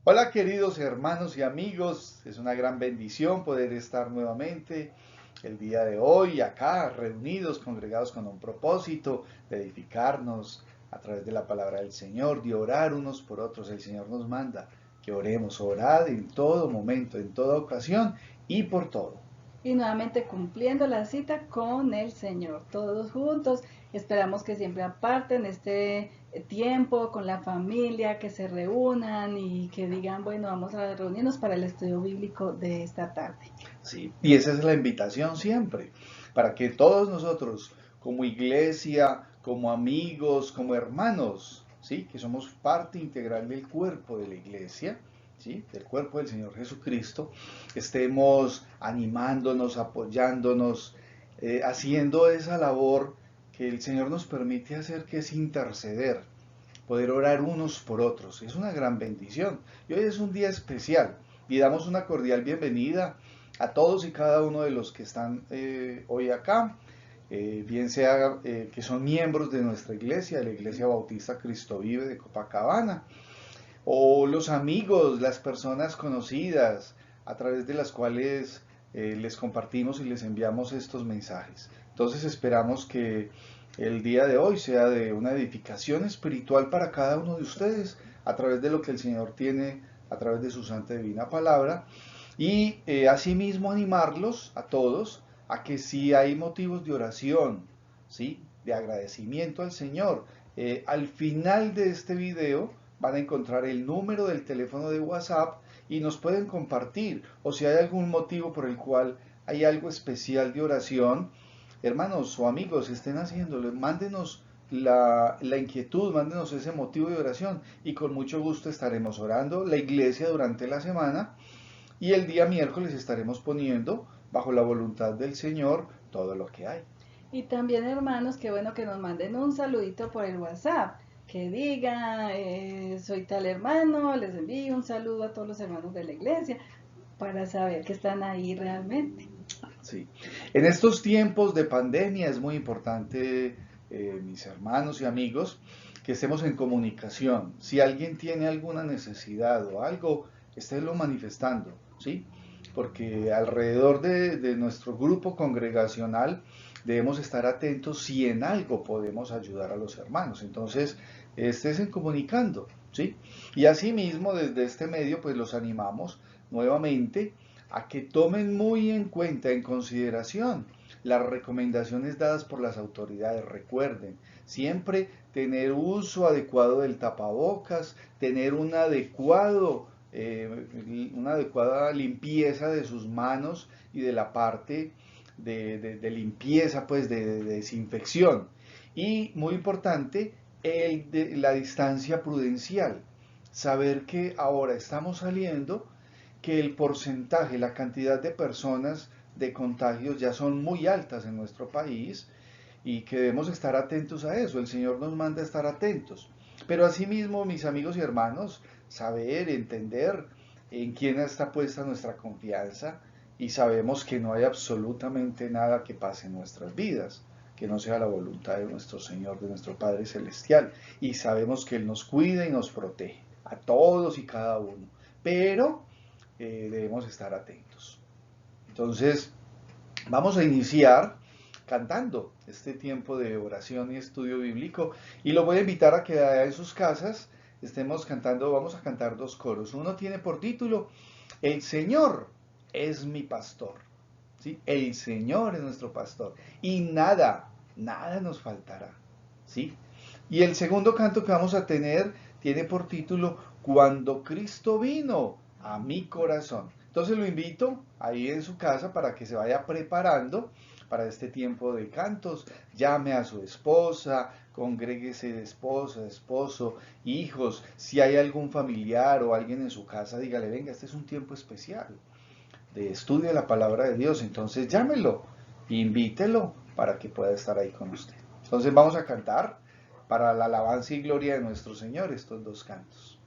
Hola queridos hermanos y amigos, es una gran bendición poder estar nuevamente el día de hoy acá reunidos, congregados con un propósito de edificarnos a través de la palabra del Señor, de orar unos por otros. El Señor nos manda que oremos, orad en todo momento, en toda ocasión y por todo. Y nuevamente cumpliendo la cita con el Señor, todos juntos. Esperamos que siempre aparten este tiempo con la familia, que se reúnan y que digan, bueno, vamos a reunirnos para el estudio bíblico de esta tarde. Sí, y esa es la invitación siempre, para que todos nosotros, como iglesia, como amigos, como hermanos, ¿sí? Que somos parte integral del cuerpo de la iglesia, ¿sí? Del cuerpo del Señor Jesucristo, estemos animándonos, apoyándonos, haciendo esa labor que el Señor nos permite hacer, que es interceder, poder orar unos por otros. Es una gran bendición. Y hoy es un día especial y damos una cordial bienvenida a todos y cada uno de los que están hoy acá, bien sea que son miembros de nuestra iglesia, la Iglesia Bautista Cristo Vive de Copacabana, o los amigos, las personas conocidas a través de las cuales les compartimos y les enviamos estos mensajes. Entonces esperamos que el día de hoy sea de una edificación espiritual para cada uno de ustedes a través de lo que el Señor tiene a través de su santa y divina palabra y asimismo animarlos a todos a que si hay motivos de oración, ¿sí? De agradecimiento al Señor, al final de este video van a encontrar el número del teléfono de WhatsApp y nos pueden compartir, o si hay algún motivo por el cual hay algo especial de oración, hermanos o amigos, estén haciéndolo, mándenos la inquietud, mándenos ese motivo de oración y con mucho gusto estaremos orando la iglesia durante la semana y el día miércoles estaremos poniendo bajo la voluntad del Señor todo lo que hay. Y también, hermanos, qué bueno que nos manden un saludito por el WhatsApp, que diga, soy tal hermano, les envío un saludo a todos los hermanos de la iglesia, para saber que están ahí realmente. Sí. En estos tiempos de pandemia es muy importante, mis hermanos y amigos, que estemos en comunicación. Si alguien tiene alguna necesidad o algo, esténlo manifestando, ¿sí? Porque alrededor de nuestro grupo congregacional debemos estar atentos si en algo podemos ayudar a los hermanos. Entonces, estés comunicando, ¿sí? Y asimismo, desde este medio, pues los animamos nuevamente a que tomen muy en cuenta, en consideración, las recomendaciones dadas por las autoridades. Recuerden, siempre tener uso adecuado del tapabocas, tener una adecuada limpieza de sus manos y de la parte de limpieza, pues de desinfección. Y muy importante, la distancia prudencial. Saber que ahora estamos saliendo, que el porcentaje, la cantidad de personas de contagios ya son muy altas en nuestro país y que debemos estar atentos a eso. El Señor nos manda a estar atentos. Pero asimismo, mis amigos y hermanos, saber, entender en quién está puesta nuestra confianza y sabemos que no hay absolutamente nada que pase en nuestras vidas que no sea la voluntad de nuestro Señor, de nuestro Padre Celestial. Y sabemos que Él nos cuida y nos protege, a todos y cada uno. Pero debemos estar atentos. Entonces, vamos a iniciar cantando este tiempo de oración y estudio bíblico y lo voy a invitar a que en sus casas estemos cantando, vamos a cantar dos coros. Uno tiene por título El Señor es mi pastor, ¿sí? El Señor es nuestro pastor y nada nos faltará, ¿sí? Y el segundo canto que vamos a tener tiene por título Cuando Cristo vino a mi corazón. Entonces lo invito ahí en su casa para que se vaya preparando para este tiempo de cantos. Llame a su esposa, congréguese de esposa, esposo, hijos. Si hay algún familiar o alguien en su casa, dígale, venga, este es un tiempo especial de estudio de la palabra de Dios. Entonces llámelo, invítelo para que pueda estar ahí con usted. Entonces vamos a cantar. para la alabanza y gloria de nuestro Señor estos dos cantos.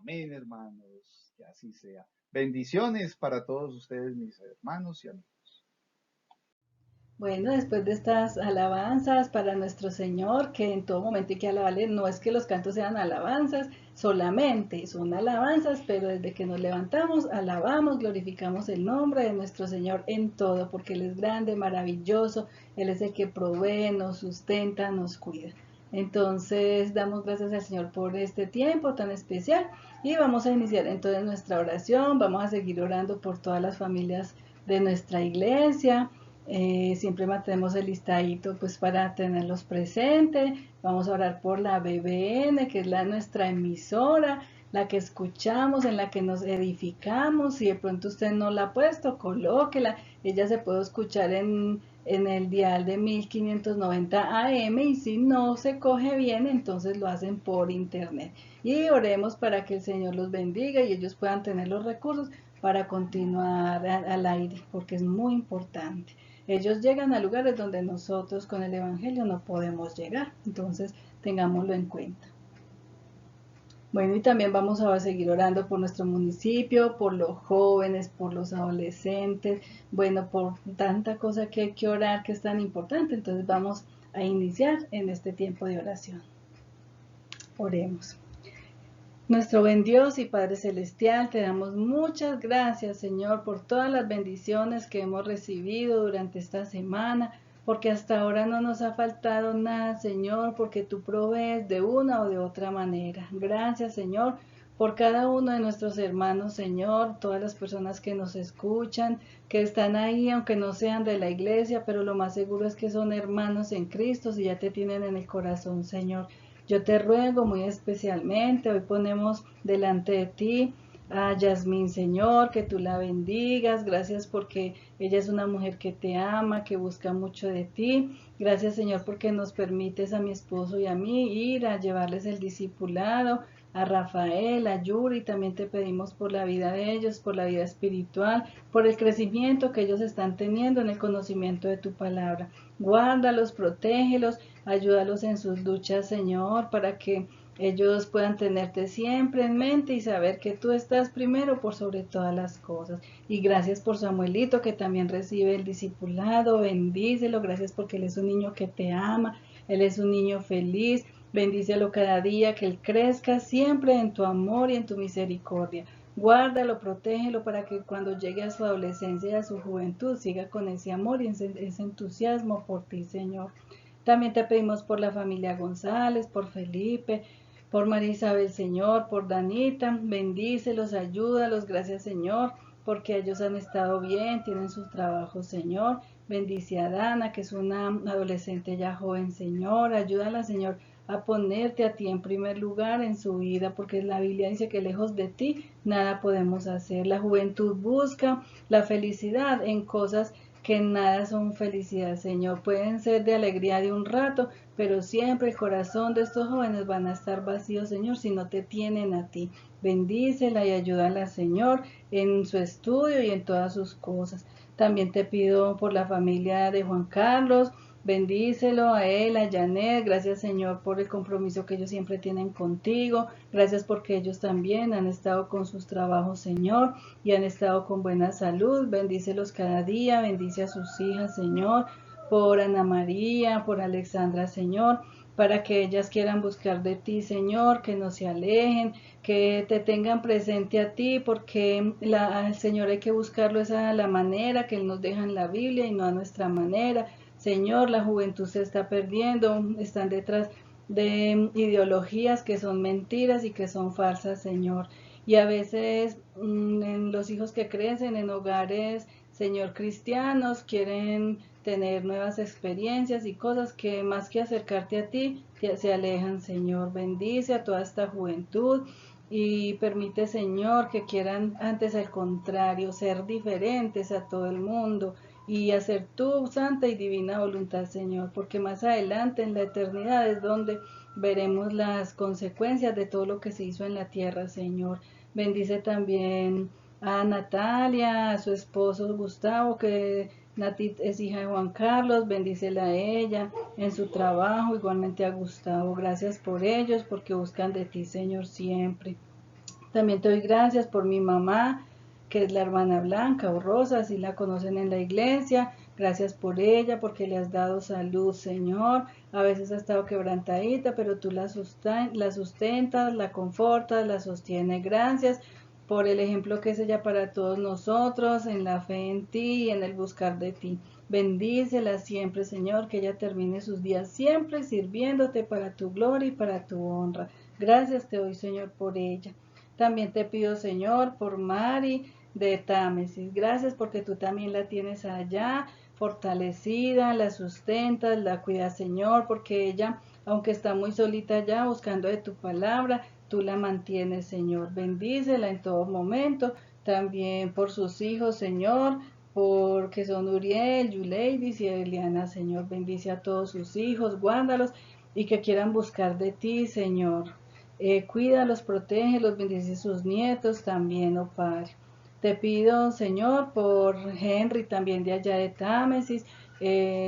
Amén, hermanos, que así sea. Bendiciones para todos ustedes, mis hermanos y amigos. Bueno, después de estas alabanzas para nuestro Señor, que en todo momento hay que alabarle, no es que los cantos sean alabanzas solamente, son alabanzas, pero desde que nos levantamos, alabamos, glorificamos el nombre de nuestro Señor en todo, porque Él es grande, maravilloso, Él es el que provee, nos sustenta, nos cuida. Entonces, damos gracias al Señor por este tiempo tan especial y vamos a iniciar entonces nuestra oración, vamos a seguir orando por todas las familias de nuestra iglesia. Siempre mantenemos el listadito pues para tenerlos presentes. Vamos a orar por la BBN, que es nuestra emisora, la que escuchamos, en la que nos edificamos. Si de pronto usted no la ha puesto, colóquela. Ella se puede escuchar en en el dial de 1590 AM, y si no se coge bien, entonces lo hacen por internet. Y oremos para que el Señor los bendiga y ellos puedan tener los recursos para continuar al aire, porque es muy importante. Ellos llegan a lugares donde nosotros con el Evangelio no podemos llegar, entonces tengámoslo en cuenta. Bueno, y también vamos a seguir orando por nuestro municipio, por los jóvenes, por los adolescentes, bueno, por tanta cosa que hay que orar que es tan importante. Entonces vamos a iniciar en este tiempo de oración. Oremos. Nuestro buen Dios y Padre Celestial, te damos muchas gracias, Señor, por todas las bendiciones que hemos recibido durante esta semana, porque hasta ahora no nos ha faltado nada, Señor, porque tú provees de una o de otra manera. Gracias, Señor, por cada uno de nuestros hermanos, Señor, todas las personas que nos escuchan, que están ahí, aunque no sean de la iglesia, pero lo más seguro es que son hermanos en Cristo y ya te tienen en el corazón, Señor. Yo te ruego muy especialmente, hoy ponemos delante de ti a Yasmín, Señor, que tú la bendigas. Gracias porque ella es una mujer que te ama, que busca mucho de ti. Gracias, Señor, porque nos permites a mi esposo y a mí ir a llevarles el discipulado, a Rafael, a Yuri. También te pedimos por la vida de ellos, por la vida espiritual, por el crecimiento que ellos están teniendo en el conocimiento de tu palabra. Guárdalos, protégelos, ayúdalos en sus luchas, Señor, para que ellos puedan tenerte siempre en mente y saber que tú estás primero por sobre todas las cosas. Y gracias por Samuelito, que también recibe el discipulado. Bendícelo. Gracias porque él es un niño que te ama. Él es un niño feliz. Bendícelo cada día, que él crezca siempre en tu amor y en tu misericordia. Guárdalo, protégelo para que cuando llegue a su adolescencia y a su juventud siga con ese amor y ese entusiasmo por ti, Señor. También te pedimos por la familia González, por Felipe, por María Isabel, Señor, por Danita. Bendícelos, ayúdalos. Gracias, Señor, porque ellos han estado bien, tienen sus trabajos, Señor. Bendice a Dana, que es una adolescente ya joven, Señor. Ayúdala, Señor, a ponerte a ti en primer lugar en su vida, porque la Biblia dice que lejos de ti nada podemos hacer. La juventud busca la felicidad en cosas que nada son felicidad, Señor. Pueden ser de alegría de un rato, pero siempre el corazón de estos jóvenes van a estar vacíos, Señor, si no te tienen a ti. Bendícela y ayúdala, Señor, en su estudio y en todas sus cosas. También te pido por la familia de Juan Carlos. Bendícelo a él, a Janet. Gracias, Señor, por el compromiso que ellos siempre tienen contigo. Gracias porque ellos también han estado con sus trabajos, Señor, y han estado con buena salud. Bendícelos cada día. Bendice a sus hijas, Señor, por Ana María, por Alexandra, Señor, para que ellas quieran buscar de ti, Señor, que no se alejen, que te tengan presente a ti, porque al Señor hay que buscarlo esa la manera que Él nos deja en la Biblia y no a nuestra manera. Señor, la juventud se está perdiendo, están detrás de ideologías que son mentiras y que son falsas, Señor. Y a veces en los hijos que crecen en hogares, Señor, cristianos, quieren tener nuevas experiencias y cosas que más que acercarte a ti, se alejan, Señor. Bendice a toda esta juventud y permite, Señor, que quieran antes al contrario, ser diferentes a todo el mundo y hacer tu santa y divina voluntad, Señor, porque más adelante en la eternidad es donde veremos las consecuencias de todo lo que se hizo en la tierra, Señor. Bendice también a Natalia, a su esposo Gustavo, que Nati es hija de Juan Carlos. Bendícela a ella en su trabajo, igualmente a Gustavo. Gracias por ellos, porque buscan de ti, Señor, siempre. También te doy gracias por mi mamá, que es la hermana Blanca o Rosa, así la conocen en la iglesia. Gracias por ella, porque le has dado salud, Señor. A veces ha estado quebrantadita, pero tú la sustentas, la confortas, la sostienes. Gracias por el ejemplo que es ella para todos nosotros, en la fe en ti y en el buscar de ti. Bendícela siempre, Señor, que ella termine sus días siempre sirviéndote para tu gloria y para tu honra. Gracias te doy, Señor, por ella. También te pido, Señor, por Mari de Támesis. Gracias porque tú también la tienes allá, fortalecida, la sustentas, la cuidas, Señor, porque ella, aunque está muy solita allá buscando de tu palabra, tú la mantienes, Señor. Bendícela en todo momento. También por sus hijos, Señor, porque son Uriel, Yuleidis y Eliana, Señor. Bendice a todos sus hijos, guárdalos y que quieran buscar de ti, Señor. Cuídalos, protégelos, bendice sus nietos también, oh Padre. Te pido, Señor, por Henry también de allá de Támesis.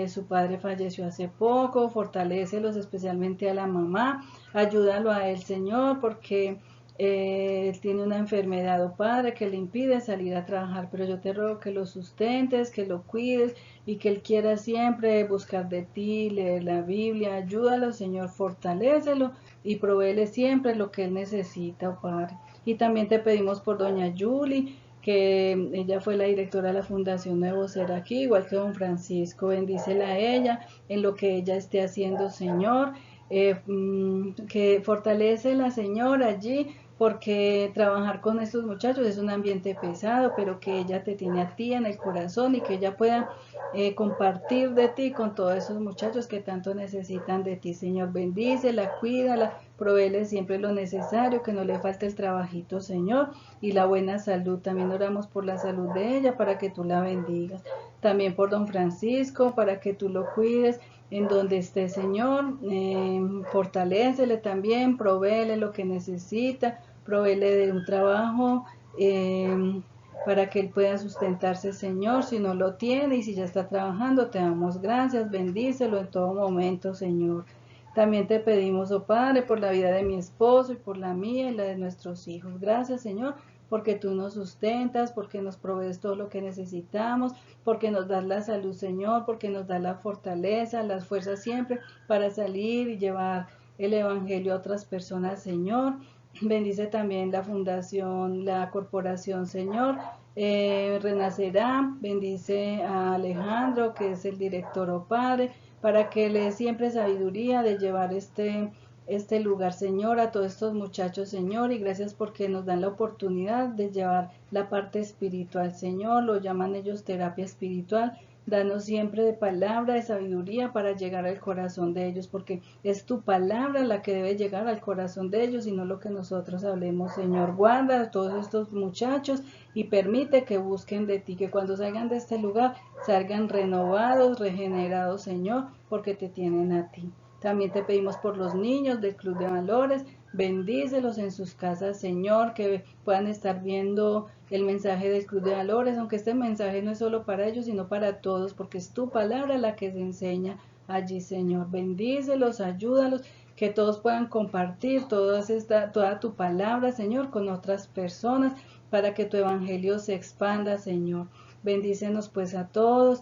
Su padre falleció hace poco, fortalécelos especialmente a la mamá, ayúdalo a él, Señor, porque él tiene una enfermedad, oh Padre, que le impide salir a trabajar, pero yo te ruego que lo sustentes, que lo cuides y que él quiera siempre buscar de ti, leer la Biblia, ayúdalo, Señor, fortalécelo y provéele siempre lo que él necesita, oh Padre. Y también te pedimos por doña Julie, que ella fue la directora de la Fundación Nuevo Ser aquí, igual que don Francisco, bendícela a ella en lo que ella esté haciendo, Señor, que fortalece la Señora allí, porque trabajar con estos muchachos es un ambiente pesado, pero que ella te tiene a ti en el corazón y que ella pueda compartir de ti con todos esos muchachos que tanto necesitan de ti, Señor. Bendícela, cuídala, provéele siempre lo necesario, que no le falte el trabajito, Señor, y la buena salud. También oramos por la salud de ella para que tú la bendigas. También por don Francisco, para que tú lo cuides en donde esté, Señor. Fortalécele también, provéele lo que necesita, provéele de un trabajo para que él pueda sustentarse, Señor. Si no lo tiene y si ya está trabajando, te damos gracias, bendícelo en todo momento, Señor. También te pedimos, oh Padre, por la vida de mi esposo y por la mía y la de nuestros hijos. Gracias, Señor, porque tú nos sustentas, porque nos provees todo lo que necesitamos, porque nos das la salud, Señor, porque nos das la fortaleza, las fuerzas siempre para salir y llevar el Evangelio a otras personas, Señor. Bendice también la fundación, la corporación, Señor. Renacerá, bendice a Alejandro, que es el director, oh Padre, para que le dé siempre sabiduría de llevar este lugar, Señor, a todos estos muchachos, Señor, y gracias porque nos dan la oportunidad de llevar la parte espiritual, Señor, lo llaman ellos terapia espiritual. Danos siempre de palabra, de sabiduría para llegar al corazón de ellos, porque es tu palabra la que debe llegar al corazón de ellos y no lo que nosotros hablemos, Señor. Guarda a todos estos muchachos y permite que busquen de ti, que cuando salgan de este lugar salgan renovados, regenerados, Señor, porque te tienen a ti. También te pedimos por los niños del Club de Valores, bendícelos en sus casas, Señor, que puedan estar viendo el mensaje del Club de Valores, aunque este mensaje no es solo para ellos, sino para todos, porque es tu palabra la que se enseña allí, Señor. Bendícelos, ayúdalos, que todos puedan compartir toda tu palabra, Señor, con otras personas, para que tu evangelio se expanda, Señor. Bendícenos pues a todos.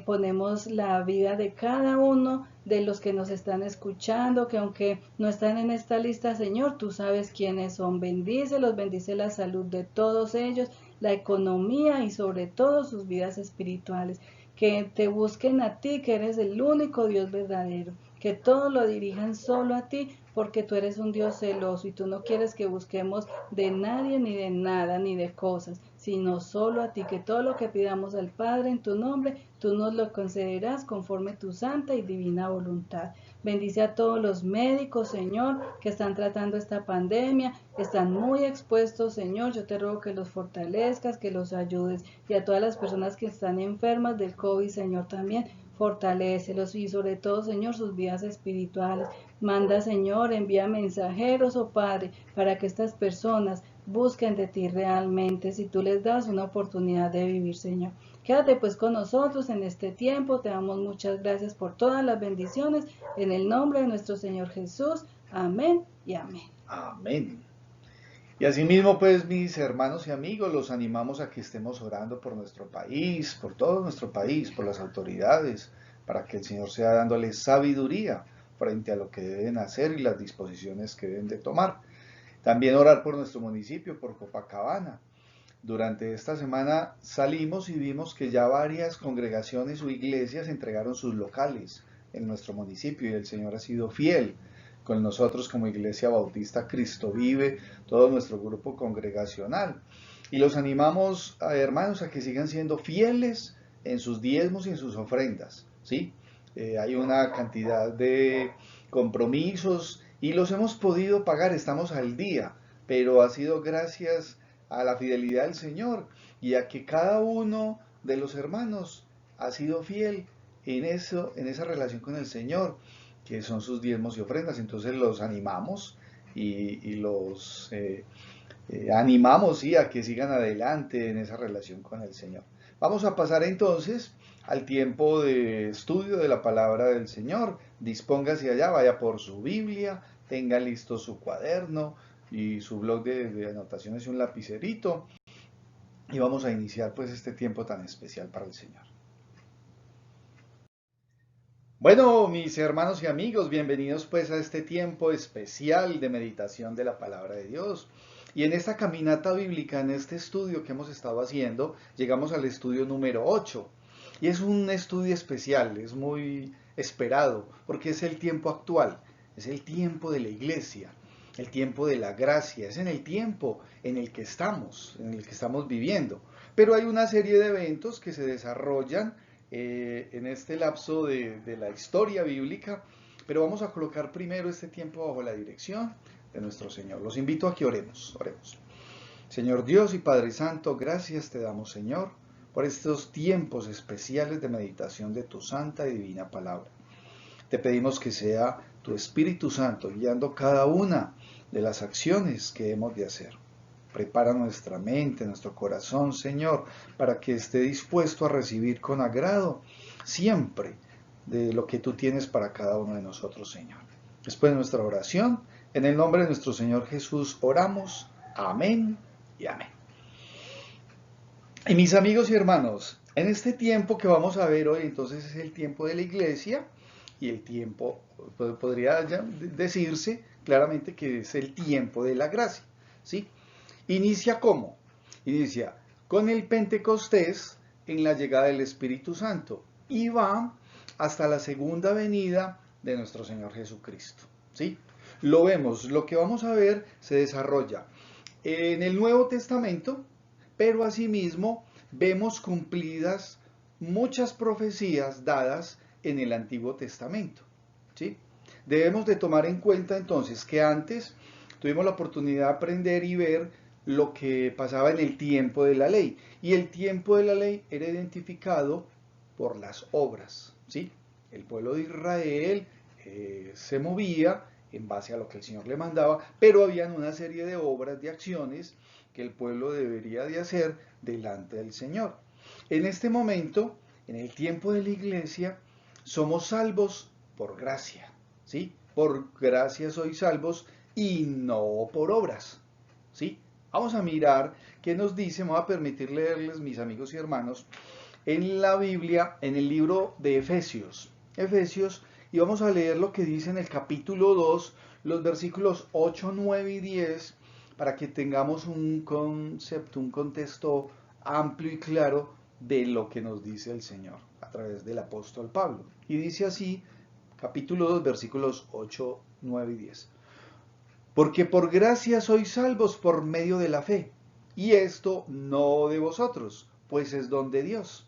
Ponemos la vida de cada uno de los que nos están escuchando, que aunque no están en esta lista, Señor, tú sabes quiénes son. Bendícelos, bendice la salud de todos ellos, la economía y sobre todo sus vidas espirituales. Que te busquen a ti, que eres el único Dios verdadero. Que todos lo dirijan solo a ti, porque tú eres un Dios celoso y tú no quieres que busquemos de nadie, ni de nada, ni de cosas, sino solo a ti, que todo lo que pidamos al Padre en tu nombre, tú nos lo concederás conforme tu santa y divina voluntad. Bendice a todos los médicos, Señor, que están tratando esta pandemia, están muy expuestos, Señor. Yo te ruego que los fortalezcas, que los ayudes, y a todas las personas que están enfermas del COVID, Señor, también fortalécelos y sobre todo, Señor, sus vidas espirituales. Manda, Señor, envía mensajeros, oh Padre, para que estas personas busquen de ti realmente, si tú les das una oportunidad de vivir, Señor. Quédate pues con nosotros en este tiempo, te damos muchas gracias por todas las bendiciones, en el nombre de nuestro Señor Jesús, amén y amén. Amén. Y asimismo, pues, mis hermanos y amigos, los animamos a que estemos orando por nuestro país, por todo nuestro país, por las autoridades, para que el Señor sea dándoles sabiduría frente a lo que deben hacer y las disposiciones que deben de tomar. También orar por nuestro municipio, por Copacabana. Durante esta semana salimos y vimos que ya varias congregaciones o iglesias entregaron sus locales en nuestro municipio y el Señor ha sido fiel con nosotros como Iglesia Bautista Cristo Vive, todo nuestro grupo congregacional. Y los animamos, hermanos, a que sigan siendo fieles en sus diezmos y en sus ofrendas, ¿sí? Hay una cantidad de compromisos y los hemos podido pagar, estamos al día, pero ha sido gracias a la fidelidad del Señor y a que cada uno de los hermanos ha sido fiel en eso, en esa relación con el Señor, que son sus diezmos y ofrendas. Entonces los animamos y los animamos, sí, a que sigan adelante en esa relación con el Señor. Vamos a pasar entonces al tiempo de estudio de la palabra del Señor. Dispóngase allá, vaya por su Biblia, tenga listo su cuaderno y su blog de anotaciones y un lapicerito. Y vamos a iniciar pues este tiempo tan especial para el Señor. Bueno, mis hermanos y amigos, bienvenidos pues a este tiempo especial de meditación de la palabra de Dios. Y en esta caminata bíblica, en este estudio que hemos estado haciendo, llegamos al estudio número 8. Y es un estudio especial, es muy esperado, porque es el tiempo actual, es el tiempo de la iglesia, el tiempo de la gracia, es en el tiempo en el que estamos viviendo. Pero hay una serie de eventos que se desarrollan en este lapso de la historia bíblica, pero vamos a colocar primero este tiempo bajo la dirección de nuestro Señor. Los invito a que oremos. Señor Dios y Padre Santo, gracias te damos, Señor, por estos tiempos especiales de meditación de tu santa y divina palabra. Te pedimos que sea tu Espíritu Santo guiando cada una de las acciones que hemos de hacer. Prepara nuestra mente, nuestro corazón, Señor, para que esté dispuesto a recibir con agrado siempre de lo que tú tienes para cada uno de nosotros, Señor. Después de nuestra oración, en el nombre de nuestro Señor Jesús oramos. Amén y amén. Y mis amigos y hermanos, en este tiempo que vamos a ver hoy, entonces es el tiempo de la iglesia y el tiempo, podría ya decirse claramente que es el tiempo de la gracia, ¿sí? ¿Inicia cómo? Inicia con el Pentecostés en la llegada del Espíritu Santo y va hasta la segunda venida de nuestro Señor Jesucristo, ¿sí? Lo vemos, lo que vamos a ver se desarrolla en el Nuevo Testamento, pero asimismo vemos cumplidas muchas profecías dadas en el Antiguo Testamento, ¿sí? Debemos de tomar en cuenta entonces que antes tuvimos la oportunidad de aprender y ver lo que pasaba en el tiempo de la ley. Y el tiempo de la ley era identificado por las obras, ¿sí? El pueblo de Israel se movía en base a lo que el Señor le mandaba, pero habían una serie de obras, de acciones que el pueblo debería de hacer delante del Señor. En este momento, en el tiempo de la iglesia, somos salvos por gracia, ¿sí? Por gracia sois salvos y no por obras, ¿sí? Vamos a mirar qué nos dice, me voy a permitir leerles, mis amigos y hermanos, en la Biblia, en el libro de Efesios, y vamos a leer lo que dice en el capítulo 2, los versículos 8, 9 y 10, para que tengamos un concepto, un contexto amplio y claro de lo que nos dice el Señor a través del apóstol Pablo. Y dice así, capítulo 2, versículos 8, 9 y 10. Porque por gracia sois salvos por medio de la fe, y esto no de vosotros, pues es don de Dios,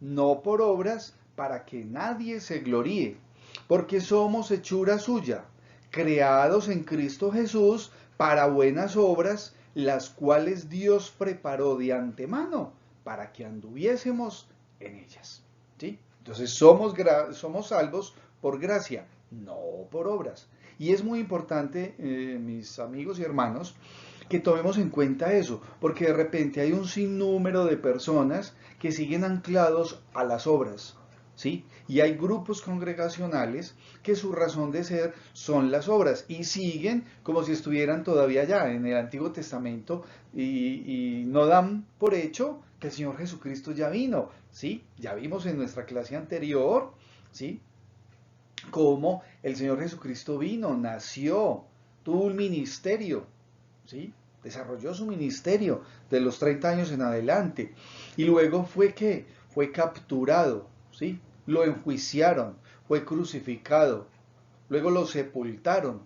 no por obras para que nadie se gloríe, porque somos hechura suya, creados en Cristo Jesús para buenas obras, las cuales Dios preparó de antemano para que anduviésemos en ellas, ¿sí? Entonces somos salvos por gracia, no por obras. Y es muy importante, mis amigos y hermanos, que tomemos en cuenta eso, porque de repente hay un sinnúmero de personas que siguen anclados a las obras, ¿sí? Y hay grupos congregacionales que su razón de ser son las obras y siguen como si estuvieran todavía ya en el Antiguo Testamento y no dan por hecho que el Señor Jesucristo ya vino, ¿sí? Ya vimos en nuestra clase anterior, ¿sí? Cómo el Señor Jesucristo vino, nació, tuvo un ministerio, ¿sí? Desarrolló su ministerio de los 30 años en adelante. Y luego fue ¿qué? Fue capturado, ¿sí? Lo enjuiciaron, fue crucificado, luego lo sepultaron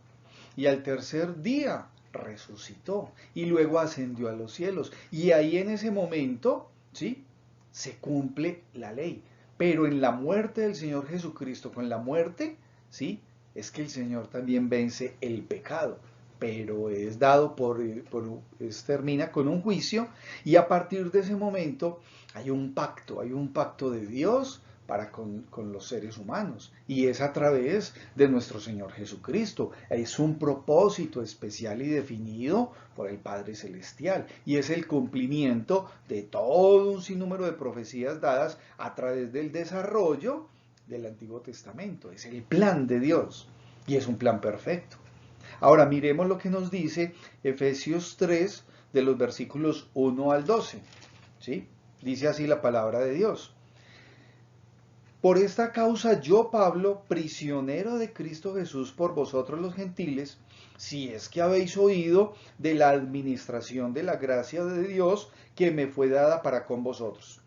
y al tercer día resucitó y luego ascendió a los cielos. Y ahí en ese momento, ¿sí? Se cumple la ley. Pero en la muerte del Señor Jesucristo, con la muerte, ¿sí? Es que el Señor también vence el pecado. pero es dado termina con un juicio, y a partir de ese momento hay un pacto de Dios para con los seres humanos, y es a través de nuestro Señor Jesucristo. Es un propósito especial y definido por el Padre Celestial, y es el cumplimiento de todo un sinnúmero de profecías dadas a través del desarrollo del Antiguo Testamento. Es el plan de Dios, y es un plan perfecto. Ahora miremos lo que nos dice Efesios 3, de los versículos 1 al 12. ¿Sí? Dice así la palabra de Dios. Por esta causa yo, Pablo, prisionero de Cristo Jesús por vosotros los gentiles, si es que habéis oído de la administración de la gracia de Dios que me fue dada para con vosotros,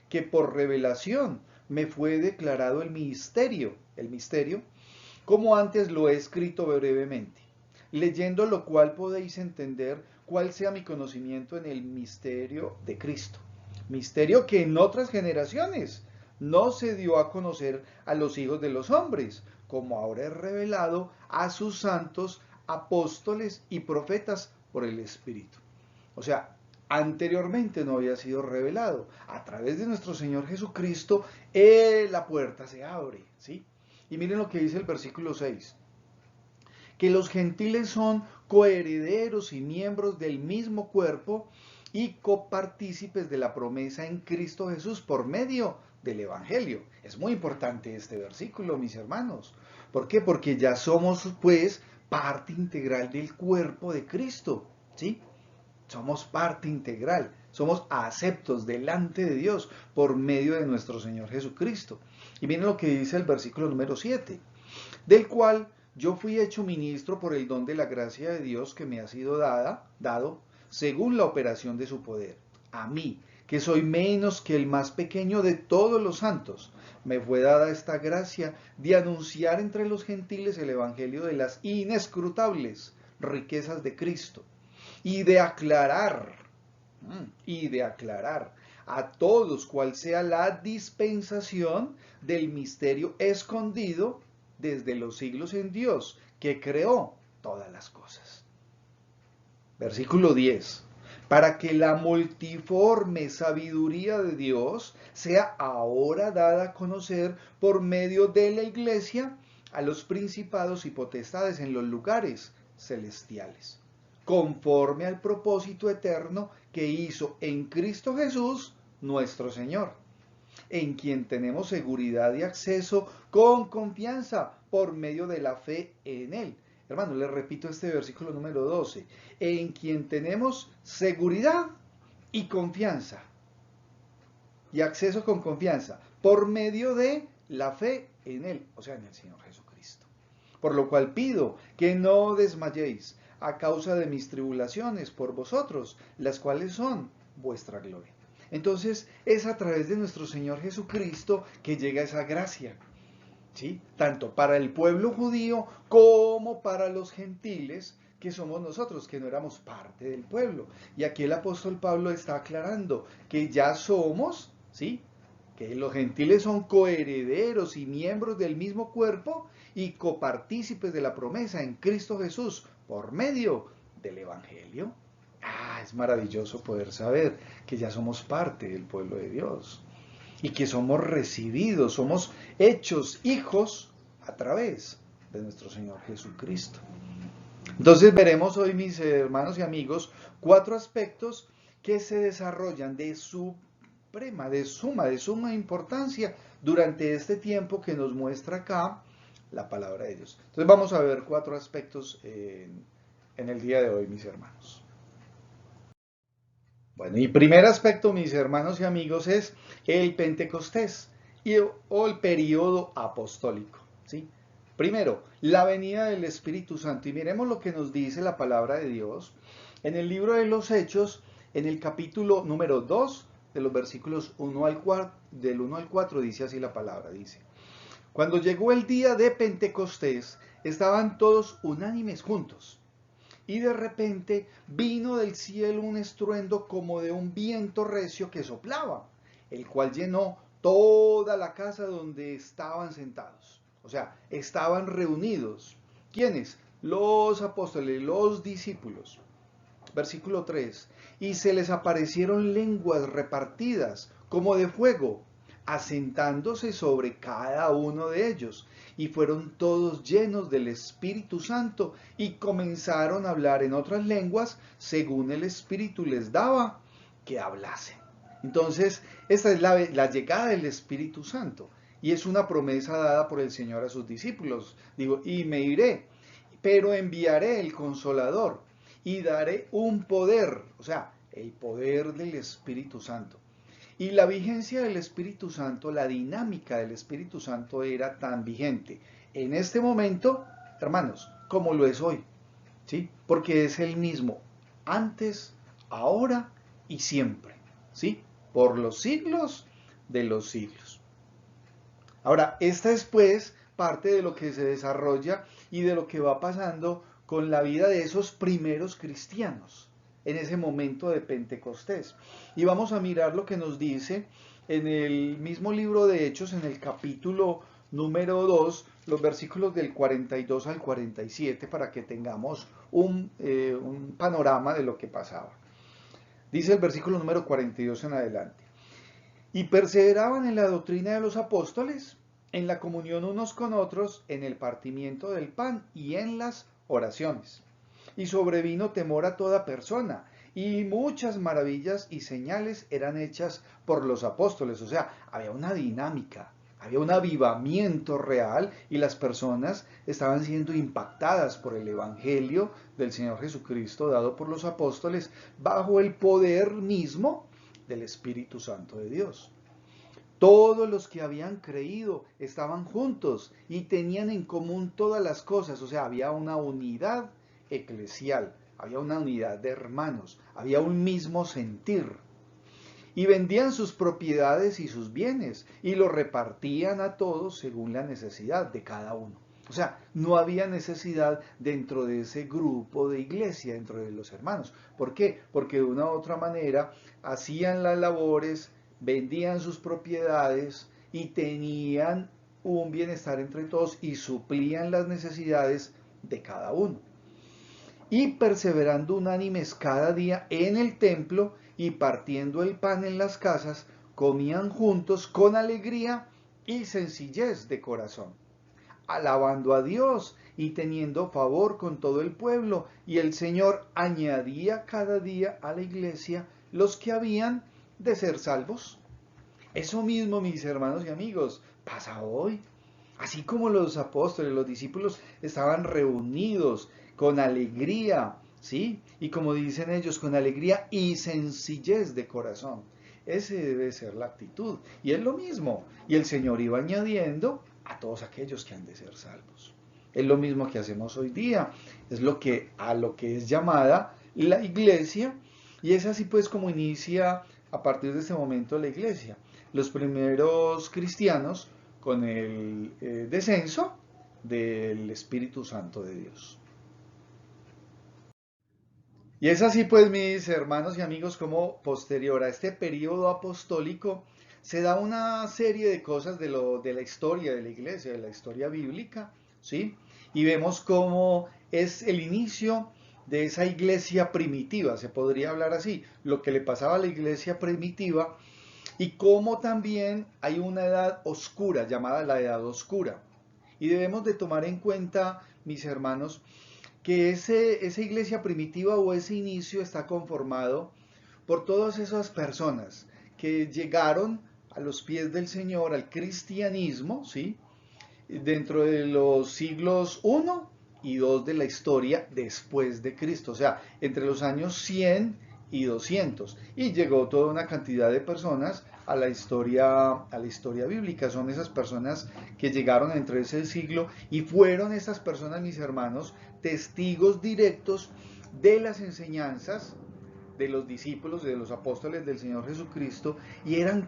que por revelación me fue declarado el misterio, como antes lo he escrito brevemente, leyendo lo cual podéis entender cuál sea mi conocimiento en el misterio de Cristo, misterio que en otras generaciones no se dio a conocer a los hijos de los hombres, como ahora es revelado a sus santos apóstoles y profetas por el Espíritu. O sea, anteriormente no había sido revelado. A través de nuestro Señor Jesucristo, la puerta se abre, ¿sí? Y miren lo que dice el versículo 6. Que los gentiles son coherederos y miembros del mismo cuerpo y copartícipes de la promesa en Cristo Jesús por medio del Evangelio. Es muy importante este versículo, mis hermanos. ¿Por qué? Porque ya somos, pues, parte integral del cuerpo de Cristo, ¿sí? Somos parte integral, somos aceptos delante de Dios por medio de nuestro Señor Jesucristo. Y miren lo que dice el versículo número 7, del cual yo fui hecho ministro por el don de la gracia de Dios que me ha sido dado según la operación de su poder. A mí, que soy menos que el más pequeño de todos los santos, me fue dada esta gracia de anunciar entre los gentiles el evangelio de las inescrutables riquezas de Cristo y de aclarar a todos cuál sea la dispensación del misterio escondido desde los siglos en Dios, que creó todas las cosas. Versículo 10. Para que la multiforme sabiduría de Dios sea ahora dada a conocer por medio de la Iglesia a los principados y potestades en los lugares celestiales, conforme al propósito eterno que hizo en Cristo Jesús, nuestro Señor, en quien tenemos seguridad y acceso con confianza por medio de la fe en Él. Hermano, les repito este versículo número 12. En quien tenemos seguridad y confianza. Y acceso con confianza por medio de la fe en Él, o sea, en el Señor Jesucristo. Por lo cual pido que no desmayéis a causa de mis tribulaciones por vosotros, las cuales son vuestra gloria. Entonces, es a través de nuestro Señor Jesucristo que llega esa gracia, ¿sí? Tanto para el pueblo judío como para los gentiles, que somos nosotros, que no éramos parte del pueblo. Y aquí el apóstol Pablo está aclarando que ya somos, ¿sí? Que los gentiles son coherederos y miembros del mismo cuerpo y copartícipes de la promesa en Cristo Jesús por medio del Evangelio. Es maravilloso poder saber que ya somos parte del pueblo de Dios y que somos recibidos, somos hechos hijos a través de nuestro Señor Jesucristo. Entonces veremos hoy, mis hermanos y amigos, 4 aspectos que se desarrollan de suma importancia durante este tiempo que nos muestra acá la palabra de Dios. Entonces vamos a ver 4 aspectos en el día de hoy, mis hermanos. Bueno, y primer aspecto, mis hermanos y amigos, es el Pentecostés o el período apostólico, ¿sí? Primero, la venida del Espíritu Santo. Y miremos lo que nos dice la palabra de Dios en el libro de los Hechos, en el capítulo número 2, de los versículos 1 al 4, del 1 al 4, dice así la palabra, dice: Cuando llegó el día de Pentecostés, estaban todos unánimes juntos. Y de repente vino del cielo un estruendo como de un viento recio que soplaba, el cual llenó toda la casa donde estaban sentados. O sea, estaban reunidos. ¿Quiénes? los apóstoles, los discípulos. Versículo 3. Y se les aparecieron lenguas repartidas como de fuego, asentándose sobre cada uno de ellos. Y fueron todos llenos del Espíritu Santo y comenzaron a hablar en otras lenguas según el Espíritu les daba que hablasen. Entonces, esta es la llegada del Espíritu Santo. Y es una promesa dada por el Señor a sus discípulos. Digo, y me iré, pero enviaré el Consolador y daré un poder, o sea, el poder del Espíritu Santo. Y la vigencia del Espíritu Santo, la dinámica del Espíritu Santo era tan vigente en este momento, hermanos, como lo es hoy, ¿sí? Porque es el mismo, antes, ahora y siempre, ¿sí? Por los siglos de los siglos. Ahora, esta es pues parte de lo que se desarrolla y de lo que va pasando con la vida de esos primeros cristianos en ese momento de Pentecostés. Y vamos a mirar lo que nos dice en el mismo libro de Hechos, en el capítulo número 2, los versículos del 42 al 47, para que tengamos un panorama de lo que pasaba. Dice el versículo número 42 en adelante. Y perseveraban en la doctrina de los apóstoles, en la comunión unos con otros, en el partimiento del pan y en las oraciones. Y sobrevino temor a toda persona, y muchas maravillas y señales eran hechas por los apóstoles. O sea, había una dinámica, había un avivamiento real y las personas estaban siendo impactadas por el Evangelio del Señor Jesucristo dado por los apóstoles bajo el poder mismo del Espíritu Santo de Dios. Todos los que habían creído estaban juntos y tenían en común todas las cosas, o sea, había una unidad eclesial, había una unidad de hermanos, había un mismo sentir. Y vendían sus propiedades y sus bienes y los repartían a todos según la necesidad de cada uno. O sea, no había necesidad dentro de ese grupo de iglesia, dentro de los hermanos. ¿Por qué? Porque de una u otra manera hacían las labores, vendían sus propiedades y tenían un bienestar entre todos y suplían las necesidades de cada uno. Y perseverando unánimes cada día en el templo y partiendo el pan en las casas, comían juntos con alegría y sencillez de corazón, alabando a Dios y teniendo favor con todo el pueblo, y el Señor añadía cada día a la iglesia los que habían de ser salvos. Eso mismo, mis hermanos y amigos, pasa hoy. Así como los apóstoles, los discípulos estaban reunidos con alegría, ¿sí? Y como dicen ellos, con alegría y sencillez de corazón. Ese debe ser la actitud. Y es lo mismo. Y el Señor iba añadiendo a todos aquellos que han de ser salvos. Es lo mismo que hacemos hoy día. Es a lo que es llamada la iglesia. Y es así pues como inicia a partir de este momento la iglesia. Los primeros cristianos con el descenso del Espíritu Santo de Dios. Y es así pues, mis hermanos y amigos, como posterior a este periodo apostólico se da una serie de cosas de la historia de la iglesia, de la historia bíblica, ¿sí? Y vemos cómo es el inicio de esa iglesia primitiva, se podría hablar así, lo que le pasaba a la iglesia primitiva, y cómo también hay una edad oscura, llamada la edad oscura. Y debemos de tomar en cuenta, mis hermanos, que esa iglesia primitiva o ese inicio está conformado por todas esas personas que llegaron a los pies del Señor, al cristianismo, ¿sí? Dentro de los siglos I y II de la historia después de Cristo, o sea, entre los años 100 y 200. Y llegó toda una cantidad de personas a la historia bíblica. Son esas personas que llegaron entre ese siglo y fueron estas personas, mis hermanos, testigos directos de las enseñanzas de los discípulos y de los apóstoles del Señor Jesucristo, y se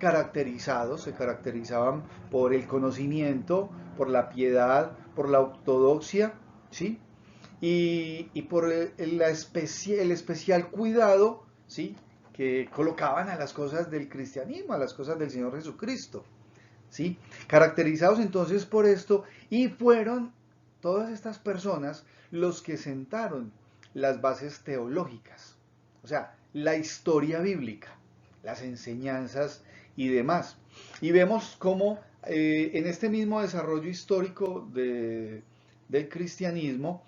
caracterizaban por el conocimiento, por la piedad, por la ortodoxia, ¿sí? Y por el especial cuidado, ¿sí? Que colocaban a las cosas del cristianismo, a las cosas del Señor Jesucristo, ¿sí? Caracterizados entonces por esto, y fueron todas estas personas los que sentaron las bases teológicas, o sea, la historia bíblica, las enseñanzas y demás. Y vemos cómo en este mismo desarrollo histórico del cristianismo,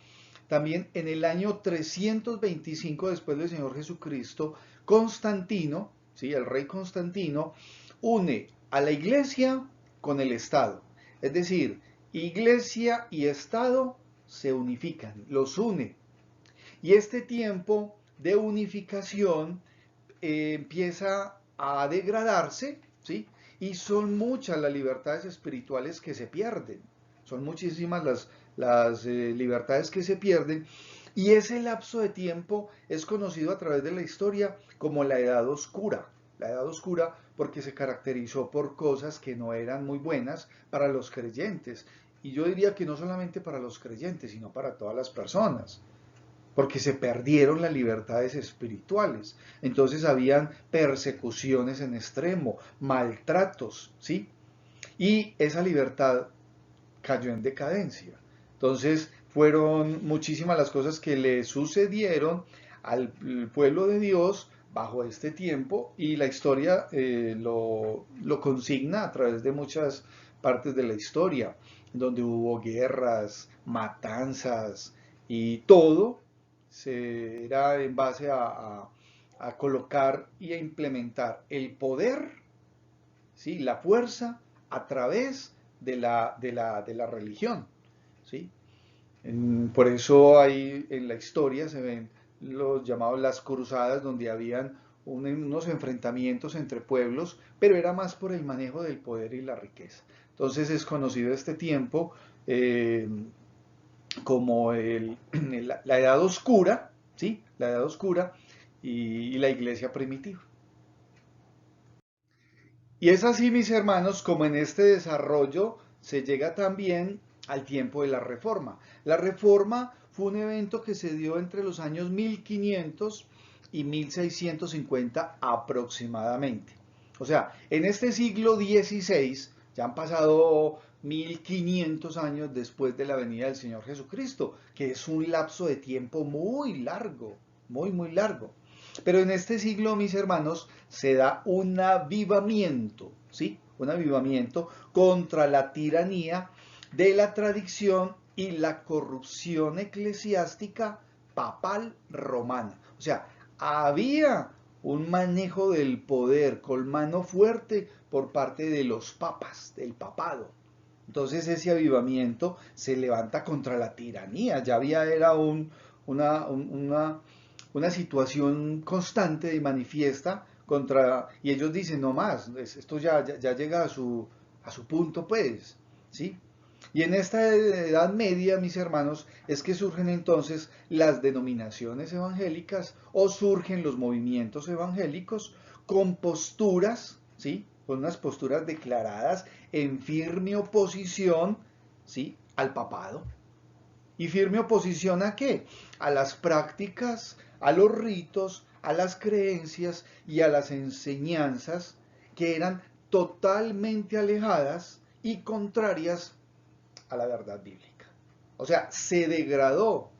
también en el año 325 después del Señor Jesucristo, Constantino, ¿sí? El rey Constantino, une a la iglesia con el Estado. Es decir, iglesia y Estado se unifican, los une. Y este tiempo de unificación empieza a degradarse, ¿sí? Y son muchas las libertades espirituales que se pierden. Son muchísimas las libertades que se pierden. Y ese lapso de tiempo es conocido a través de la historia como la Edad Oscura. La Edad Oscura porque se caracterizó por cosas que no eran muy buenas para los creyentes. Y yo diría que no solamente para los creyentes, sino para todas las personas, porque se perdieron las libertades espirituales. Entonces habían persecuciones en extremo, maltratos, ¿sí? Y esa libertad cayó en decadencia. Entonces fueron muchísimas las cosas que le sucedieron al pueblo de Dios bajo este tiempo, y la historia lo consigna a través de muchas partes de la historia, donde hubo guerras, matanzas, y todo era en base a colocar y a implementar el poder, ¿sí? La fuerza a través de la religión, ¿sí? Por eso hay, en la historia se ven los llamados las cruzadas, donde habían unos enfrentamientos entre pueblos, pero era más por el manejo del poder y la riqueza. Entonces es conocido este tiempo como la Edad Oscura, ¿sí? La Edad Oscura y la iglesia primitiva. Y es así, mis hermanos, como en este desarrollo se llega también al tiempo de la Reforma. La Reforma fue un evento que se dio entre los años 1500 y 1650 aproximadamente. O sea, en este siglo XVI, ya han pasado 1500 años después de la venida del Señor Jesucristo, que es un lapso de tiempo muy largo, muy, muy largo. Pero en este siglo, mis hermanos, se da un avivamiento, ¿sí? Un avivamiento contra la tiranía de la tradición y la corrupción eclesiástica papal romana. O sea, había un manejo del poder con mano fuerte por parte de los papas, del papado. Entonces ese avivamiento se levanta contra la tiranía. Ya había, era una situación constante y manifiesta contra, y ellos dicen, no más, esto ya llega a su punto, pues, ¿sí? Y en esta Edad Media, mis hermanos, es que surgen entonces las denominaciones evangélicas o surgen los movimientos evangélicos con posturas, ¿sí? Con unas posturas declaradas en firme oposición, ¿sí? Al papado. ¿Y firme oposición a qué? A las prácticas, a los ritos, a las creencias y a las enseñanzas que eran totalmente alejadas y contrarias a la verdad bíblica. O sea, se degradó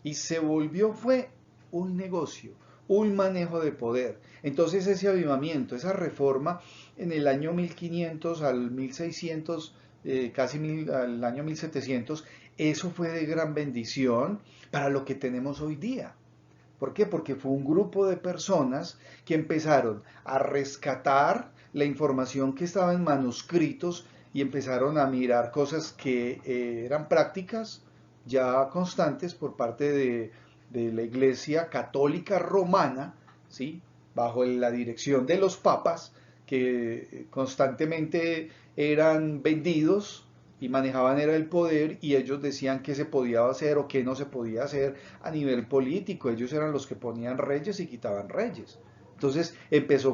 y se volvió, fue un negocio, un manejo de poder. Entonces ese avivamiento, esa reforma en el año 1500 al 1600, al año 1700, eso fue de gran bendición para lo que tenemos hoy día. ¿Por qué? Porque fue un grupo de personas que empezaron a rescatar la información que estaba en manuscritos y empezaron a mirar cosas que eran prácticas ya constantes por parte de la Iglesia Católica Romana, ¿sí? Bajo la dirección de los papas, que constantemente eran vendidos y manejaban era el poder, y ellos decían qué se podía hacer o qué no se podía hacer a nivel político. Ellos eran los que ponían reyes y quitaban reyes. Entonces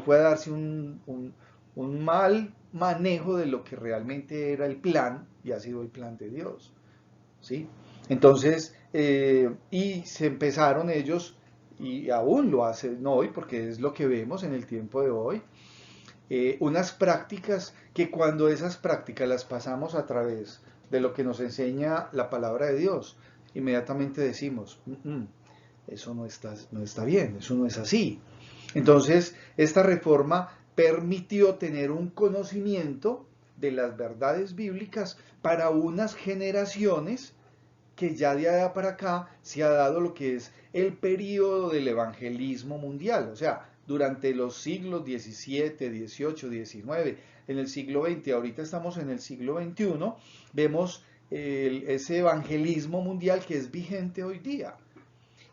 fue a darse un mal manejo de lo que realmente era el plan, y ha sido el plan de Dios, ¿sí? Entonces, y se empezaron ellos, y aún lo hacen hoy, porque es lo que vemos en el tiempo de hoy, unas prácticas que cuando esas prácticas las pasamos a través de lo que nos enseña la palabra de Dios, inmediatamente decimos, eso no está bien, eso no es así. Entonces, esta reforma permitió tener un conocimiento de las verdades bíblicas para unas generaciones que ya de allá para acá se ha dado lo que es el período del evangelismo mundial, o sea, durante los siglos XVII, XVIII, XIX, en el siglo XX, ahorita estamos en el siglo XXI, vemos ese evangelismo mundial que es vigente hoy día.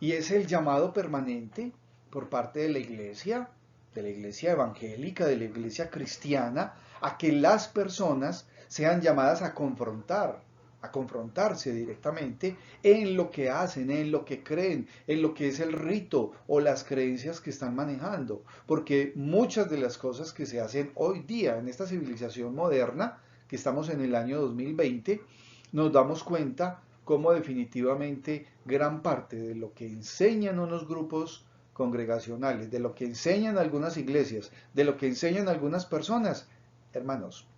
Y es el llamado permanente por parte de la iglesia evangélica, de la iglesia cristiana, a que las personas sean llamadas a confrontarse directamente en lo que hacen, en lo que creen, en lo que es el rito o las creencias que están manejando. Porque muchas de las cosas que se hacen hoy día en esta civilización moderna, que estamos en el año 2020, nos damos cuenta cómo definitivamente gran parte de lo que enseñan unos grupos congregacionales, de lo que enseñan algunas iglesias, de lo que enseñan algunas personas, hermanos,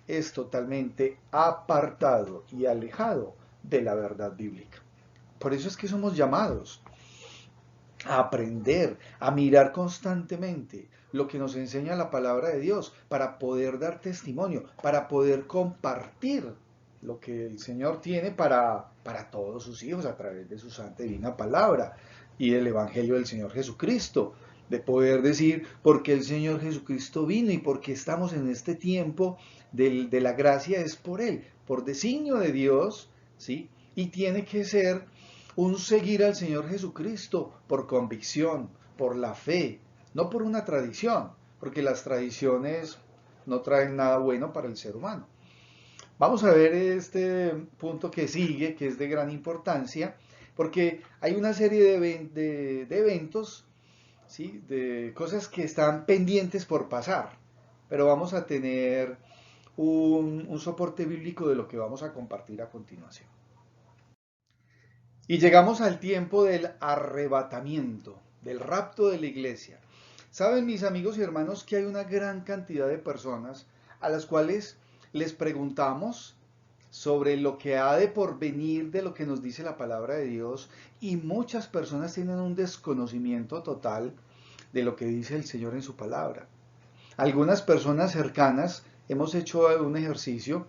es totalmente apartado y alejado de la verdad bíblica. Por eso es que somos llamados a aprender, a mirar constantemente lo que nos enseña la palabra de Dios para poder dar testimonio, para poder compartir lo que el Señor tiene para todos sus hijos a través de su santa y divina palabra y el Evangelio del Señor Jesucristo. De poder decir por qué el Señor Jesucristo vino y por qué estamos en este tiempo de la gracia es por Él, por designio de Dios, ¿sí? Y tiene que ser un seguir al Señor Jesucristo por convicción, por la fe, no por una tradición, porque las tradiciones no traen nada bueno para el ser humano. Vamos a ver este punto que sigue, que es de gran importancia, porque hay una serie de eventos, ¿sí? De cosas que están pendientes por pasar, pero vamos a tener un soporte bíblico de lo que vamos a compartir a continuación. Y llegamos al tiempo del arrebatamiento, del rapto de la iglesia. Saben, mis amigos y hermanos, que hay una gran cantidad de personas a las cuales les preguntamos sobre lo que ha de porvenir de lo que nos dice la palabra de Dios, y muchas personas tienen un desconocimiento total de lo que dice el Señor en su palabra. Algunas personas cercanas hemos hecho un ejercicio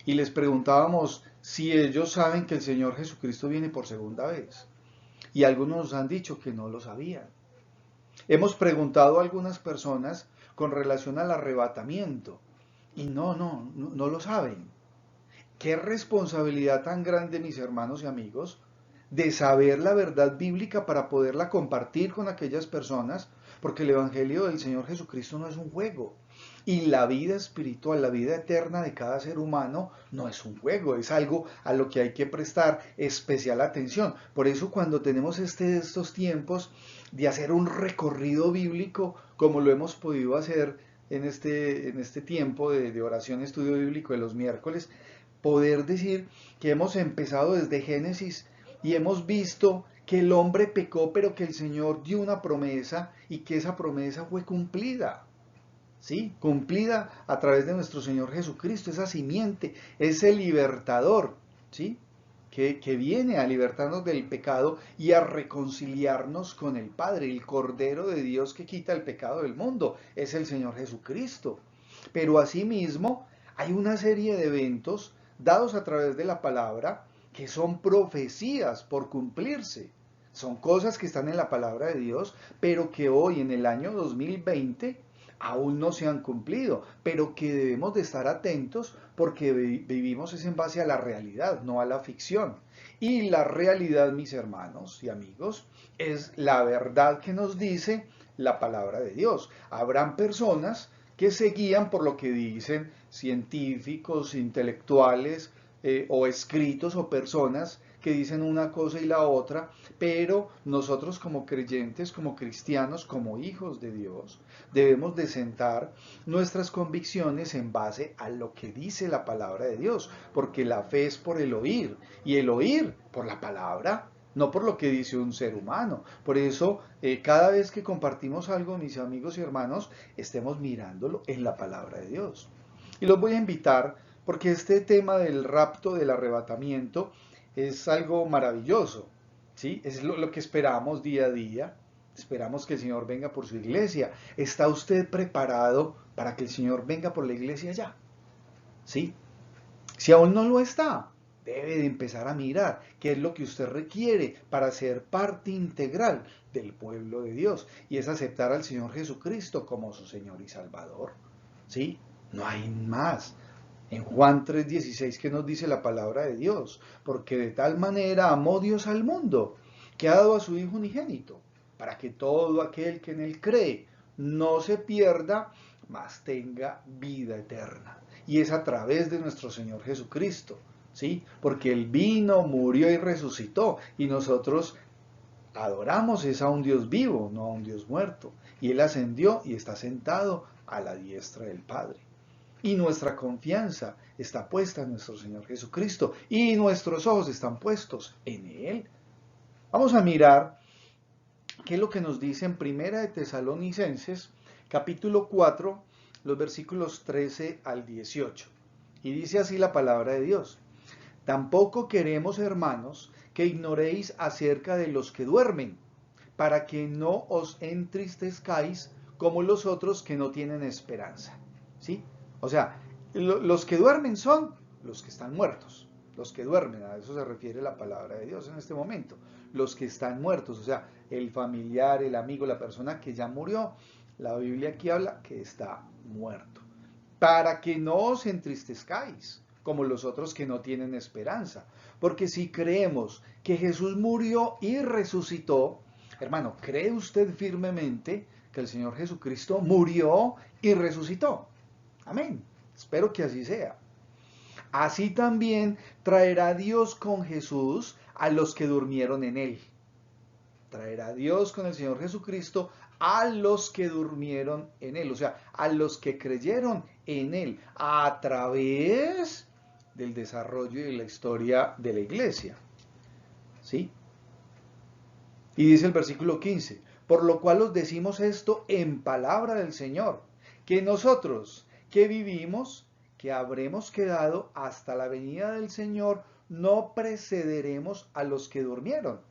y les preguntábamos si ellos saben que el Señor Jesucristo viene por segunda vez. Y algunos nos han dicho que no lo sabían. Hemos preguntado a algunas personas con relación al arrebatamiento y no lo saben. Qué responsabilidad tan grande, mis hermanos y amigos, de saber la verdad bíblica para poderla compartir con aquellas personas, porque el Evangelio del Señor Jesucristo no es un juego. Y la vida espiritual, la vida eterna de cada ser humano no es un juego, es algo a lo que hay que prestar especial atención. Por eso cuando tenemos estos tiempos de hacer un recorrido bíblico, como lo hemos podido hacer en este tiempo de oración y estudio bíblico de los miércoles, poder decir que hemos empezado desde Génesis y hemos visto que el hombre pecó, pero que el Señor dio una promesa y que esa promesa fue cumplida. ¿Sí? Cumplida a través de nuestro Señor Jesucristo, esa simiente, ese libertador, ¿sí? Que viene a libertarnos del pecado y a reconciliarnos con el Padre. El Cordero de Dios que quita el pecado del mundo es el Señor Jesucristo. Pero asimismo hay una serie de eventos dados a través de la palabra que son profecías por cumplirse. Son cosas que están en la palabra de Dios, pero que hoy en el año 2020 aún no se han cumplido, pero que debemos de estar atentos porque vivimos es en base a la realidad, no a la ficción. Y la realidad, mis hermanos y amigos, es la verdad que nos dice la palabra de Dios. Habrán personas que se guían por lo que dicen científicos, intelectuales o escritos o personas que dicen una cosa y la otra, pero nosotros como creyentes, como cristianos, como hijos de Dios, debemos de sentar nuestras convicciones en base a lo que dice la palabra de Dios, porque la fe es por el oír, y el oír por la palabra, no por lo que dice un ser humano. Por eso, cada vez que compartimos algo, mis amigos y hermanos, estemos mirándolo en la palabra de Dios. Y los voy a invitar Porque este tema del rapto, del arrebatamiento, es algo maravilloso, ¿sí? Es lo que esperamos día a día. Esperamos que el Señor venga por su iglesia. ¿Está usted preparado para que el Señor venga por la iglesia ya? ¿Sí? Si aún no lo está, debe de empezar a mirar qué es lo que usted requiere para ser parte integral del pueblo de Dios. Y es aceptar al Señor Jesucristo como su Señor y Salvador. ¿Sí? No hay más. En Juan 3:16, ¿qué nos dice la palabra de Dios? Porque de tal manera amó Dios al mundo, que ha dado a su Hijo unigénito, para que todo aquel que en él cree no se pierda, mas tenga vida eterna. Y es a través de nuestro Señor Jesucristo, ¿sí? Porque Él vino, murió y resucitó, y nosotros adoramos es a un Dios vivo, no a un Dios muerto. Y Él ascendió y está sentado a la diestra del Padre. Y nuestra confianza está puesta en nuestro Señor Jesucristo. Y nuestros ojos están puestos en Él. Vamos a mirar qué es lo que nos dice en Primera de Tesalonicenses, capítulo 4, los versículos 13 al 18. Y dice así la palabra de Dios. Tampoco queremos, hermanos, que ignoréis acerca de los que duermen, para que no os entristezcáis como los otros que no tienen esperanza. ¿Sí? O sea, los que duermen son los que están muertos. Los que duermen, a eso se refiere la palabra de Dios en este momento. Los que están muertos, o sea, el familiar, el amigo, la persona que ya murió. La Biblia aquí habla que está muerto. Para que no os entristezcáis como los otros que no tienen esperanza. Porque si creemos que Jesús murió y resucitó, hermano, ¿cree usted firmemente que el Señor Jesucristo murió y resucitó? Amén. Espero que así sea. Así también traerá Dios con Jesús a los que durmieron en él. Traerá Dios con el Señor Jesucristo a los que durmieron en él, o sea, a los que creyeron en él, a través del desarrollo y de la historia de la iglesia. ¿Sí? Y dice el versículo 15, por lo cual os decimos esto en palabra del Señor, que nosotros que vivimos, que habremos quedado hasta la venida del Señor, no precederemos a los que durmieron.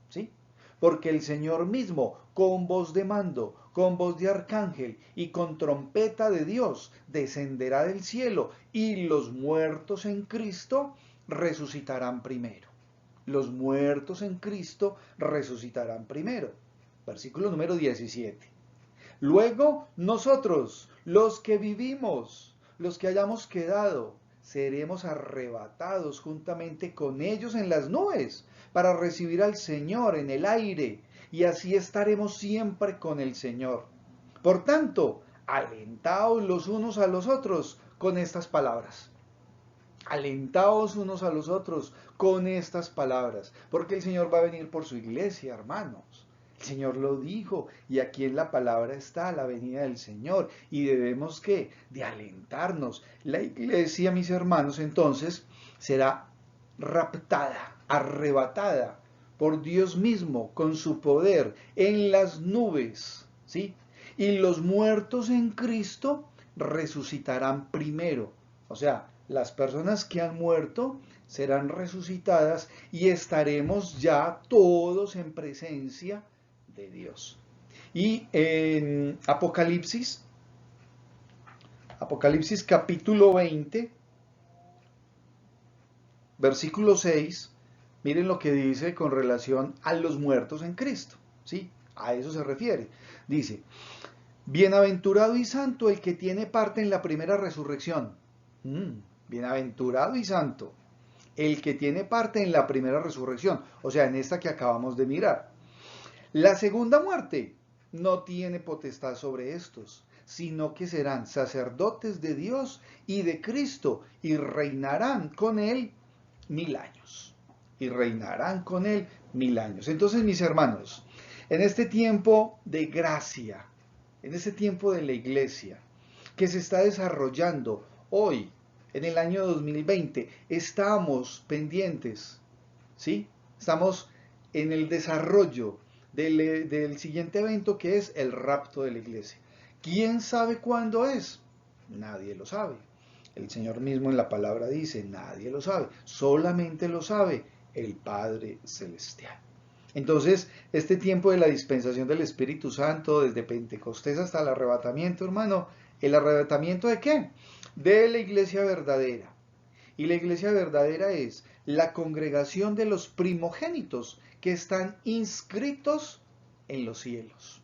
¿Sí? Porque el Señor mismo, con voz de mando, con voz de arcángel y con trompeta de Dios, descenderá del cielo, y los muertos en Cristo resucitarán primero. Los muertos en Cristo resucitarán primero. Versículo número 17. Luego nosotros, los que vivimos, los que hayamos quedado, seremos arrebatados juntamente con ellos en las nubes para recibir al Señor en el aire, y así estaremos siempre con el Señor. Por tanto, alentaos los unos a los otros con estas palabras. Alentaos unos a los otros con estas palabras, porque el Señor va a venir por su iglesia, hermanos. El Señor lo dijo, y aquí en la palabra está la venida del Señor, y debemos ¿qué? De alentarnos. La iglesia, mis hermanos, entonces será raptada, arrebatada por Dios mismo con su poder en las nubes, ¿sí? Y los muertos en Cristo resucitarán primero. O sea, las personas que han muerto serán resucitadas y estaremos ya todos en presencia de Dios. Y en Apocalipsis capítulo 20, versículo 6, miren lo que dice con relación a los muertos en Cristo, ¿sí? A eso se refiere. Dice, bienaventurado y santo el que tiene parte en la primera resurrección. Bienaventurado y santo el que tiene parte en la primera resurrección, o sea, en esta que acabamos de mirar. La segunda muerte no tiene potestad sobre estos, sino que serán sacerdotes de Dios y de Cristo y reinarán con él 1000 años. Y reinarán con él 1000 años. Entonces, mis hermanos, en este tiempo de gracia, en este tiempo de la iglesia, que se está desarrollando hoy, en el año 2020, estamos pendientes, ¿sí? Estamos en el desarrollo del siguiente evento, que es el rapto de la iglesia. ¿Quién sabe cuándo es? Nadie lo sabe. El Señor mismo en la palabra dice, nadie lo sabe, solamente lo sabe el Padre Celestial. Entonces, este tiempo de la dispensación del Espíritu Santo, desde Pentecostés hasta el arrebatamiento, hermano, ¿el arrebatamiento de qué? De la iglesia verdadera. Y la iglesia verdadera es la congregación de los primogénitos que están inscritos en los cielos.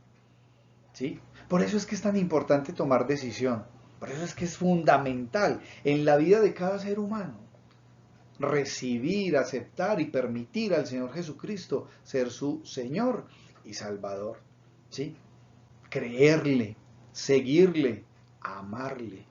¿Sí? Por eso es que es tan importante tomar decisión. Por eso es que es fundamental en la vida de cada ser humano recibir, aceptar y permitir al Señor Jesucristo ser su Señor y Salvador. ¿Sí? Creerle, seguirle, amarle,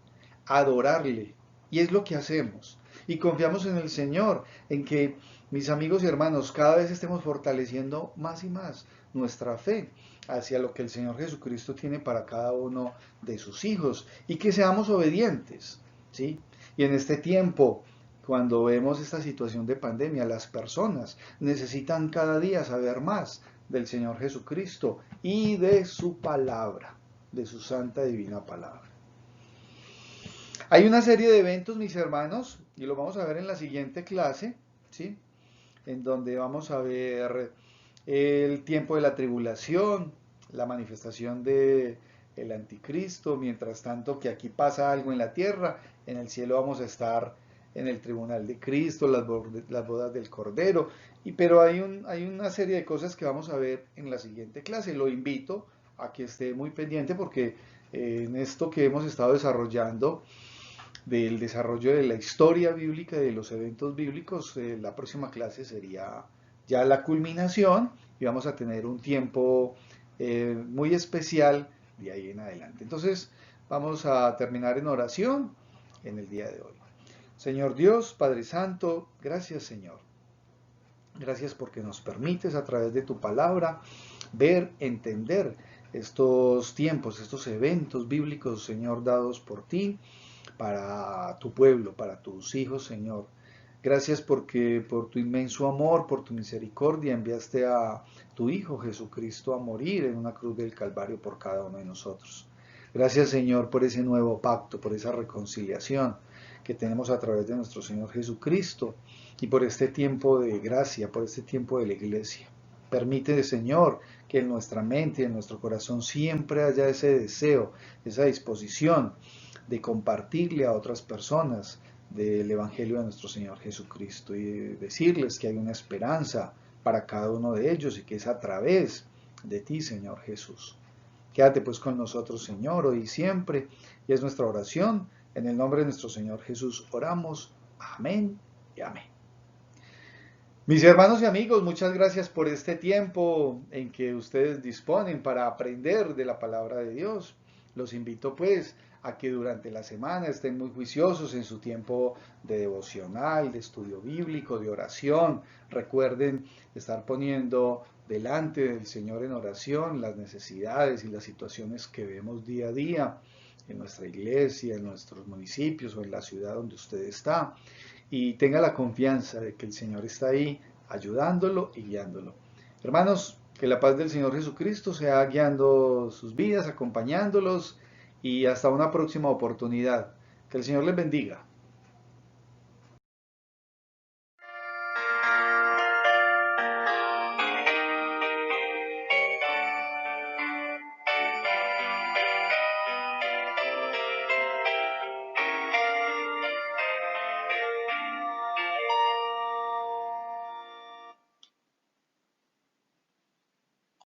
adorarle. Y es lo que hacemos. Y confiamos en el Señor, en que, mis amigos y hermanos, cada vez estemos fortaleciendo más y más nuestra fe hacia lo que el Señor Jesucristo tiene para cada uno de sus hijos y que seamos obedientes, ¿sí? Y en este tiempo, cuando vemos esta situación de pandemia, las personas necesitan cada día saber más del Señor Jesucristo y de su palabra, de su santa divina palabra. Hay una serie de eventos, mis hermanos, y lo vamos a ver en la siguiente clase, ¿sí? En donde vamos a ver el tiempo de la tribulación, la manifestación del anticristo, mientras tanto que aquí pasa algo en la tierra, en el cielo vamos a estar en el tribunal de Cristo, las bodas del Cordero, pero hay una serie de cosas que vamos a ver en la siguiente clase. Lo invito a que esté muy pendiente porque en esto que hemos estado desarrollando, del desarrollo de la historia bíblica y de los eventos bíblicos, la próxima clase sería ya la culminación y vamos a tener un tiempo muy especial de ahí en adelante. Entonces vamos a terminar en oración en el día de hoy. Señor Dios, Padre Santo, gracias Señor. Gracias porque nos permites a través de tu palabra ver, entender estos tiempos, estos eventos bíblicos, Señor, dados por ti, para tu pueblo, para tus hijos, Señor. Gracias porque por tu inmenso amor, por tu misericordia, enviaste a tu Hijo Jesucristo a morir en una cruz del Calvario por cada uno de nosotros. Gracias, Señor, por ese nuevo pacto, por esa reconciliación que tenemos a través de nuestro Señor Jesucristo y por este tiempo de gracia, por este tiempo de la iglesia. Permite, Señor, que en nuestra mente y en nuestro corazón siempre haya ese deseo, esa disposición de compartirle a otras personas del Evangelio de nuestro Señor Jesucristo y decirles que hay una esperanza para cada uno de ellos y que es a través de ti, Señor Jesús. Quédate pues con nosotros, Señor, hoy y siempre, y es nuestra oración. En el nombre de nuestro Señor Jesús oramos. Amén y amén. Mis hermanos y amigos, muchas gracias por este tiempo en que ustedes disponen para aprender de la palabra de Dios. Los invito pues a que durante la semana estén muy juiciosos en su tiempo de devocional, de estudio bíblico, de oración. Recuerden estar poniendo delante del Señor en oración las necesidades y las situaciones que vemos día a día en nuestra iglesia, en nuestros municipios o en la ciudad donde usted está. Y tenga la confianza de que el Señor está ahí ayudándolo y guiándolo. Hermanos, que la paz del Señor Jesucristo sea guiando sus vidas, acompañándolos y hasta una próxima oportunidad. Que el Señor les bendiga.